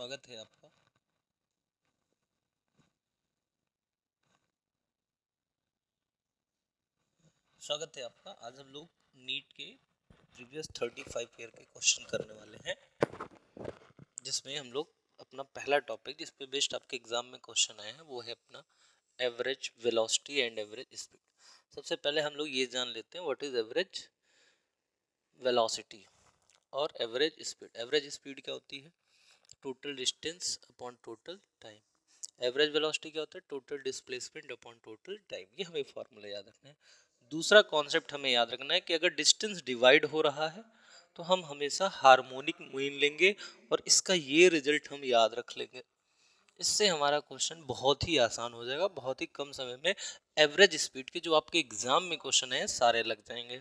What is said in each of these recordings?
स्वागत है आपका। आज हम लोग नीट के प्रीवियस 35 ईयर के क्वेश्चन करने वाले हैं, जिसमें हम लोग अपना पहला टॉपिक जिस पे बेस्ड आपके एग्जाम में क्वेश्चन आए हैं वो है अपना average velocity and average speed. सबसे पहले हम लोग ये जान लेते हैं व्हाट इज एवरेज वेलोसिटी और एवरेज स्पीड। एवरेज स्पीड क्या होती है? Total distance upon total time. Average velocity क्या होता है? Total displacement upon total time. ये हमें फॉर्मूला याद रखना है। दूसरा कॉन्सेप्ट हमें याद रखना है कि अगर डिस्टेंस डिवाइड हो रहा है तो हम हमेशा हार्मोनिक मीन लेंगे और इसका ये रिजल्ट हम याद रख लेंगे। इससे हमारा क्वेश्चन बहुत ही आसान हो जाएगा, बहुत ही कम समय में एवरेज स्पीड के जो आपके एग्जाम में क्वेश्चन है सारे लग जाएंगे।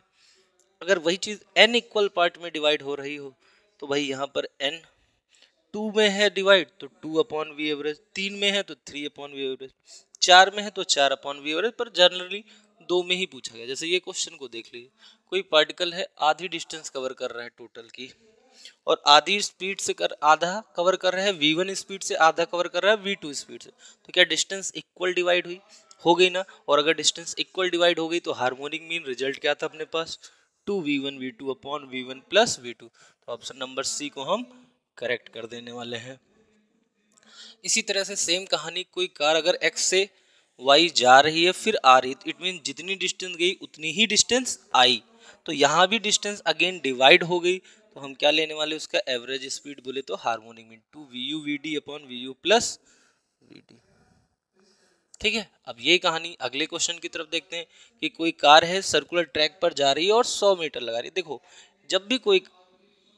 अगर वही चीज n इक्वल पार्ट में डिवाइड हो रही हो तो भाई यहाँ पर n 2 में है डिवाइड तो 2 अपॉन वी एवरेज, 3 में है तो 3 अपॉन वी एवरेज, 4 में है तो 4 अपॉन वी एवरेज। पर जनरली 2 में ही पूछा गया। जैसे ये क्वेश्चन को देख लीजिए, कोई पार्टिकल है आधी डिस्टेंस कवर कर रहा है टोटल की और आधी स्पीड से आधा कवर कर रहा है, v1 स्पीड से आधा कवर कर रहा है v2 स्पीड से, तो क्या डिस्टेंस इक्वल डिवाइड हुई? हो गई ना। और अगर डिस्टेंस इक्वल डिवाइड हो गई तो हार्मोनिक मीन रिजल्ट क्या था अपने पास? 2v1 v2 upon v1 plus v2। तो ऑप्शन नंबर सी को हम करेक्ट कर देने वाले हैं। इसी तरह से सेम कहानी, कोई कार अगर x से y जा रही है फिर आ रही है, इट मीन जितनी डिस्टेंस गई उतनी ही डिस्टेंस आई, तो यहाँ भी डिस्टेंस अगेन डिवाइड हो गई, तो हम क्या लेने वाले उसका एवरेज स्पीड बोले तो harmonic mean 2vu vd upon vu plus vd। ठीक है, अब ये कहानी अगले क्वेश्चन की तरफ देखते हैं कि कोई कार है सर्कुलर ट्रैक पर जा रही है और 100 मीटर लगा रही है। देखो, जब भी कोई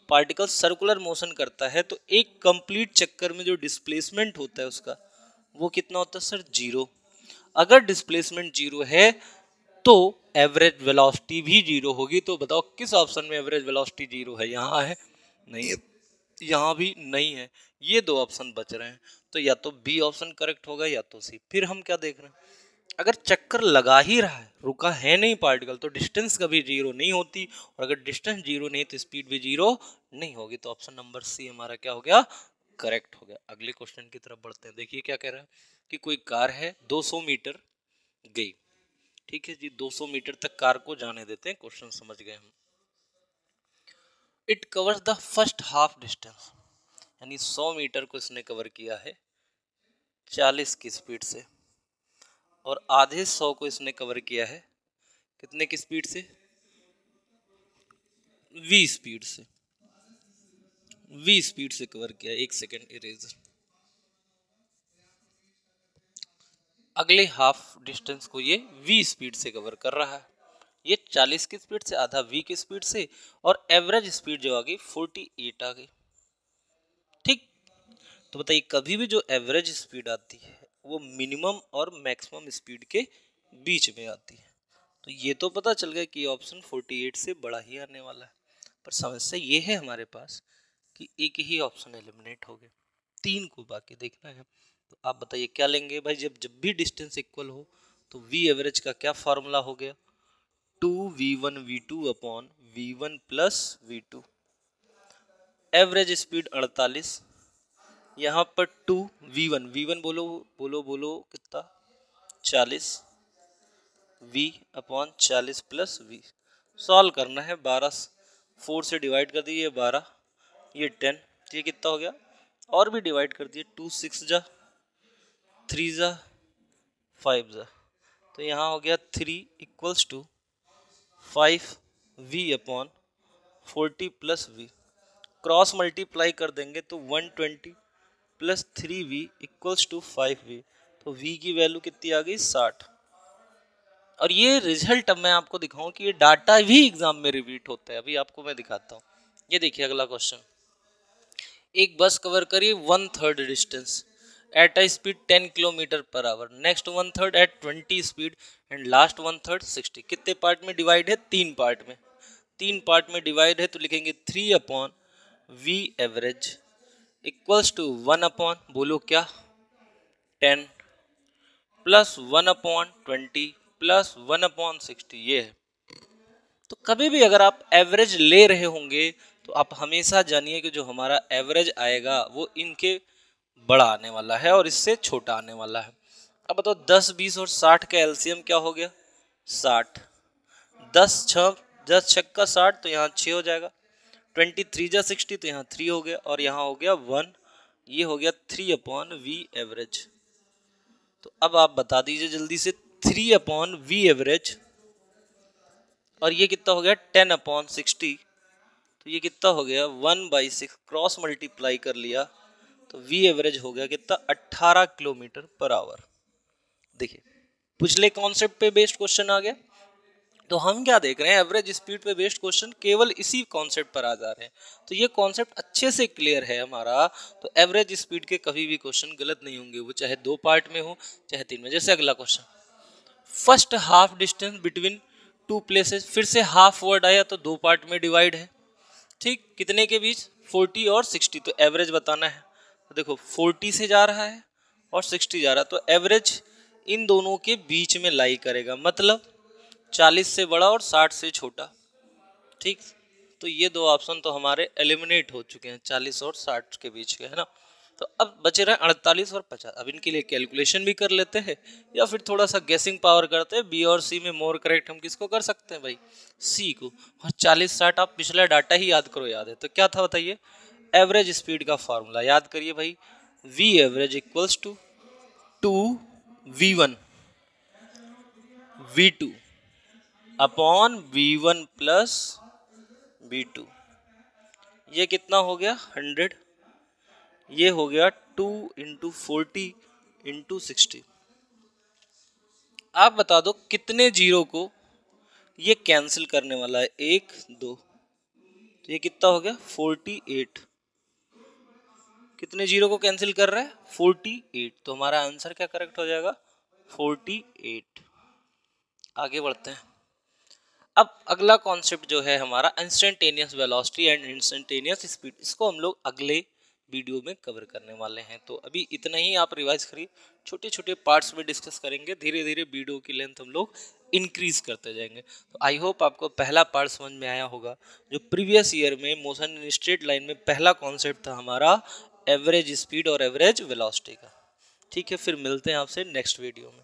पार्टिकल सर्कुलर मोशन करता है तो एक कंप्लीट चक्कर में जो डिस्प्लेसमेंट होता है उसका वो कितना होता है सर? 0। अगर डिस्प्लेसमेंट 0 है तो एवरेज वेलोसिटी भी 0 होगी। तो बताओ किस ऑप्शन में एवरेज वेलोसिटी 0 है? यहाँ है? नहीं है, यहाँ भी नहीं है। ये दो ऑप्शन बच रहे हैं, तो या तो बी ऑप्शन करेक्ट होगा या तो सी। फिर हम क्या देख रहे हैं, अगर चक्कर लगा ही रहा है, रुका है नहीं पार्टिकल, तो डिस्टेंस कभी 0 नहीं होती, और अगर डिस्टेंस 0 नहीं तो स्पीड भी 0 नहीं होगी। तो ऑप्शन नंबर सी हमारा क्या हो गया? करेक्ट हो गया। अगले क्वेश्चन की तरफ बढ़ते हैं। देखिए क्या कह रहा है कि कोई कार है 200 मीटर गई। ठीक है जी, 200 मीटर तक कार को जाने देते हैं, क्वेश्चन समझ गए हम। It covers the first half distance, यानी 100 मीटर को इसने कवर किया है 40 की स्पीड से, और आधे 100 को इसने कवर किया है कितने की स्पीड से? v स्पीड से। v स्पीड से कवर किया। एक सेकेंड इरेजर। अगले हाफ डिस्टेंस को ये v स्पीड से कवर कर रहा है, ये 40 की स्पीड से, आधा v की स्पीड से, और एवरेज स्पीड जो आ गई 48 आ गई। ठीक, तो बताइए कभी भी जो एवरेज स्पीड आती है वो मिनिमम और मैक्सिमम स्पीड के बीच में आती है। तो ये तो पता चल गया कि ऑप्शन 48 से बड़ा ही आने वाला है। पर समस्या ये है हमारे पास कि एक ही ऑप्शन एलिमिनेट हो गया, 3 को बाकी देखना है। तो आप बताइए क्या लेंगे भाई? जब भी डिस्टेंस इक्वल हो तो वी एवरेज का क्या फॉर्मूला हो गया? 2v1 v2 upon v1 plus v2। Average speed 48, यहाँ पर 2v1, v1 बोलो बोलो बोलो कितना? 40, v upon 40 plus v। Solve करना है। 12 4 से डिवाइड कर दिए 12, ये 10, ये कितना हो गया? और भी डिवाइड कर दिए, 2 6 जा 3 जा 5 जा, तो यहाँ हो गया 3 equals to 5v upon 40 plus v। Cross multiply कर देंगे तो 120 plus 3v equals to 5v। तो v की वैल्यू कितनी आ गई? 60। और ये रिजल्ट अब मैं आपको दिखाऊं कि ये डाटा भी एग्जाम में रिपीट होता है। अभी आपको मैं दिखाता हूँ। ये देखिए अगला क्वेश्चन, एक बस कवर करिए 1/3 distance at a speed 10 kilometre per hour, next 1/3 at 20 speed and last 1/3 60। कितने पार्ट में डिवाइड है? 3 पार्ट में। 3 पार्ट में डिवाइड है तो लिखेंगे 3 upon v average equals to 1 upon बोलो क्या? 10 प्लस 1 अपॉन 20 प्लस 1 अपॉन 60। ये है। तो कभी भी अगर आप एवरेज ले रहे होंगे तो आप हमेशा जानिए कि जो हमारा एवरेज आएगा वो इनके बड़ा आने वाला है और इससे छोटा आने वाला है। अब बताओ 10, 20 और 60 का एलसीएम क्या हो गया? 60। 10 छक्का 60 तो यहाँ 6 हो जाएगा। 23 जा 60 तो यहाँ 3 हो गया और यहाँ हो गया 1। ये हो गया 3/V एवरेज। तो अब आप बता दीजिए जल्दी से 3/V एवरेज, और ये कितना हो गया 10/60। तो ये कितना हो गया 1/6, क्रॉस मल्टीप्लाई कर लिया तो वी एवरेज हो गया कितना 18 किलोमीटर पर आवर। देखिए पिछले कॉन्सेप्ट पे बेस्ड क्वेश्चन आ गया, तो हम क्या देख रहे हैं एवरेज स्पीड पे बेस्ड क्वेश्चन केवल इसी कॉन्सेप्ट पर आ जा रहे हैं। तो ये कॉन्सेप्ट अच्छे से क्लियर है हमारा, तो एवरेज स्पीड के कभी भी क्वेश्चन गलत नहीं होंगे, वो चाहे 2 पार्ट में हो चाहे 3 में। जैसे अगला question, first half distance between 2 places, फिर से हाफ वर्ड आया तो 2 पार्ट में डिवाइड है। ठीक, कितने के बीच? 40 और 60। तो एवरेज बताना है। तो देखो 40 से जा रहा है और 60 जा रहा है, तो एवरेज इन दोनों के बीच में लाई करेगा, मतलब 40 से बड़ा और 60 से छोटा। ठीक, तो ये 2 ऑप्शन तो हमारे एलिमिनेट हो चुके हैं, 40 और 60 के बीच के, है ना। तो अब बचे रहे 48 और 50। अब इनके लिए कैलकुलेशन भी कर लेते हैं या फिर थोड़ा सा गेसिंग पावर करते हैं। बी और सी में मोर करेक्ट हम किसको कर सकते हैं भाई? सी को। और 40-60 आप पिछला डाटा ही याद करो, याद है तो क्या था बताइए? एवरेज स्पीड का फॉर्मूला याद करिए भाई, v average equals to 2V1 V2 upon V1 plus V2। ये कितना हो गया 100, ये हो गया 2 × 40 × 60। आप बता दो कितने जीरो को ये कैंसिल करने वाला है? 1 2, तो ये कितना हो गया 48। कितने जीरो को कैंसिल कर रहा है? 48। तो हमारा आंसर क्या करेक्ट हो जाएगा? 48। आगे बढ़ते हैं। अब अगला कॉन्सेप्ट जो है हमारा instantaneous velocity and instantaneous speed, इसको हम लोग अगले वीडियो में कवर करने वाले हैं। तो अभी इतना ही आप रिवाइज करिए, छोटे छोटे पार्ट्स में डिस्कस करेंगे, धीरे धीरे वीडियो की लेंथ हम लोग इंक्रीज करते जाएंगे। तो आई होप आपको पहला पार्ट समझ में आया होगा। जो प्रीवियस ईयर में मोशन इन स्ट्रेट लाइन में पहला कॉन्सेप्ट था हमारा एवरेज स्पीड और एवरेज वेलोसिटी का। ठीक है, फिर मिलते हैं आपसे नेक्स्ट वीडियो में।